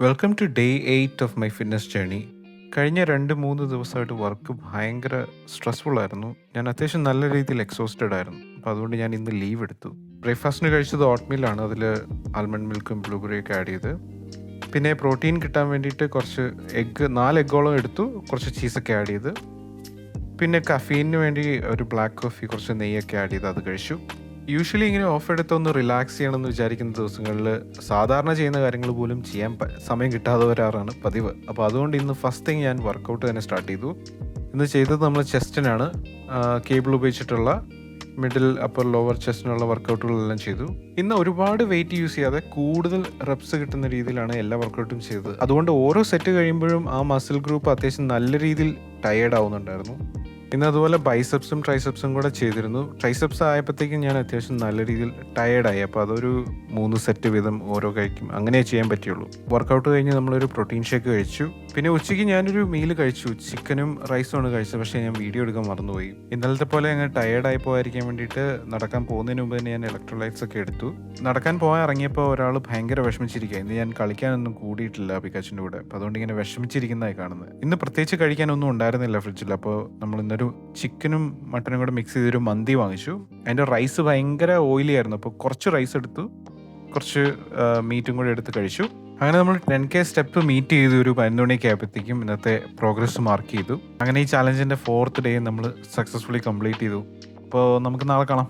Welcome to day 8 of my fitness journey. കഴിഞ്ഞ 2-3 ദിവസമായിട്ട് work ഭയങ്കര സ്ട്രെസ്ഫുൾ ആയിരുന്നു. ഞാൻ അത്യാവശ്യം നല്ല രീതിയിൽ എക്സോസ്റ്റഡ് ആയിരുന്നു. അപ്പോൾ അതുകൊണ്ട് ഞാൻ ഇന്ന് ലീവ് എടുത്തു. ബ്രേക്ക്ഫാസ്റ്റിന് കഴിച്ചത് ഓട്ട്മീലാണ്. അതിൽ ആൽമണ്ട് മിൽക്കും ബ്ലൂബെറിയൊക്കെ ആഡ് ചെയ്ത്, പിന്നെ പ്രോട്ടീൻ കിട്ടാൻ വേണ്ടിയിട്ട് കുറച്ച് 4 എഗ്ഗോളം എടുത്തു, കുറച്ച് ചീസൊക്കെ ആഡ് ചെയ്ത്, പിന്നെ കഫീനിന് വേണ്ടി ഒരു ബ്ലാക്ക് കോഫി, കുറച്ച് നെയ്യൊക്കെ ആഡ് ചെയ്ത് അത് കഴിച്ചു. യൂഷ്വലി ഇങ്ങനെ ഓഫ് എടുത്തൊന്ന് റിലാക്സ് ചെയ്യണമെന്ന് വിചാരിക്കുന്ന ദിവസങ്ങളിൽ സാധാരണ ചെയ്യുന്ന കാര്യങ്ങൾ പോലും ചെയ്യാൻ സമയം കിട്ടാതെ വരാറാണ് പതിവ്. അപ്പോൾ അതുകൊണ്ട് ഇന്ന് ഫസ്റ്റ് തിങ് ഞാൻ വർക്കൗട്ട് തന്നെ സ്റ്റാർട്ട് ചെയ്തു. ഇന്ന് ചെയ്തത് നമ്മൾ ചെസ്റ്റിനാണ്. കേബിൾ ഉപയോഗിച്ചിട്ടുള്ള മിഡിൽ അപ്പർ ലോവർ ചെസ്റ്റിനുള്ള വർക്കൗട്ടുകളെല്ലാം ചെയ്തു. ഇന്ന് ഒരുപാട് വെയിറ്റ് യൂസ് ചെയ്യാതെ കൂടുതൽ റെപ്സ് കിട്ടുന്ന രീതിയിലാണ് എല്ലാ വർക്കൗട്ടും ചെയ്തത്. അതുകൊണ്ട് ഓരോ സെറ്റ് കഴിയുമ്പോഴും ആ മസിൽ ഗ്രൂപ്പ് അത്യാവശ്യം നല്ല രീതിയിൽ ടയേർഡ് ആവുന്നുണ്ടായിരുന്നു. ഇന്ന് അതുപോലെ ബൈസെപ്സും ട്രൈസെപ്സും കൂടെ ചെയ്തിരുന്നു. ട്രൈസെപ്സ് ആയപ്പോഴത്തേക്കും ഞാൻ അത്യാവശ്യം നല്ല രീതിയിൽ ടയേർഡായി. അപ്പോൾ അതൊരു 3 സെറ്റ് വീതം ഓരോ കഴിക്കും, അങ്ങനെ ചെയ്യാൻ പറ്റുള്ളൂ. വർക്കൗട്ട് കഴിഞ്ഞ് നമ്മളൊരു പ്രോട്ടീൻ ഷേക്ക് കഴിച്ചു. പിന്നെ ഉച്ചയ്ക്ക് ഞാനൊരു മീൽ കഴിച്ചു. ചിക്കനും റൈസുമാണ് കഴിച്ചത്. പക്ഷേ ഞാൻ വീഡിയോ എടുക്കാൻ മറന്നുപോയി. ഇന്നലത്തെ പോലെ അങ്ങ് ടയേർഡായി പോകാതിരിക്കാൻ വേണ്ടിയിട്ട് നടക്കാൻ പോകുന്നതിന് മുമ്പ് തന്നെ ഞാൻ ഇലക്ട്രോലൈറ്റ്സ് ഒക്കെ എടുത്തു. നടക്കാൻ പോകാൻ ഇറങ്ങിയപ്പോൾ ഒരാൾ ഭയങ്കര വിഷമിച്ചിരിക്കുക. ഇന്ന് ഞാൻ കളിക്കാനൊന്നും കൂടിയിട്ടില്ല പിക്കാച്ചിൻ്റെ കൂടെ. അപ്പോൾ അതുകൊണ്ട് ഇങ്ങനെ വിഷമിച്ചിരിക്കുന്നതായി കാണുന്നത്. ഇന്ന് പ്രത്യേകിച്ച് കഴിക്കാനൊന്നും ഉണ്ടായിരുന്നില്ല ഫ്രിഡ്ജിൽ. അപ്പോൾ നമ്മൾ ഇന്നൊരു ചിക്കനും മട്ടനും കൂടെ മിക്സ് ചെയ്തൊരു മന്തി വാങ്ങിച്ചു. അതിൻ്റെ റൈസ് ഭയങ്കര ഓയിലി ആയിരുന്നു. അപ്പോൾ കുറച്ച് റൈസ് എടുത്തു, കുറച്ച് മീറ്റും കൂടെ എടുത്ത് കഴിച്ചു. അങ്ങനെ നമ്മൾ 10K സ്റ്റെപ്പ് മീറ്റ് ചെയ്തു. ഒരു 11 മണിയൊക്കെ ആയപ്പോഴത്തേക്കും ഇന്നത്തെ പ്രോഗ്രസ് മാർക്ക് ചെയ്തു. അങ്ങനെ ഈ ചാലഞ്ചിൻ്റെ 4th ഡേ നമ്മൾ സക്സസ്ഫുള്ളി കംപ്ലീറ്റ് ചെയ്തു. അപ്പോൾ നമുക്ക് നാളെ കാണാം.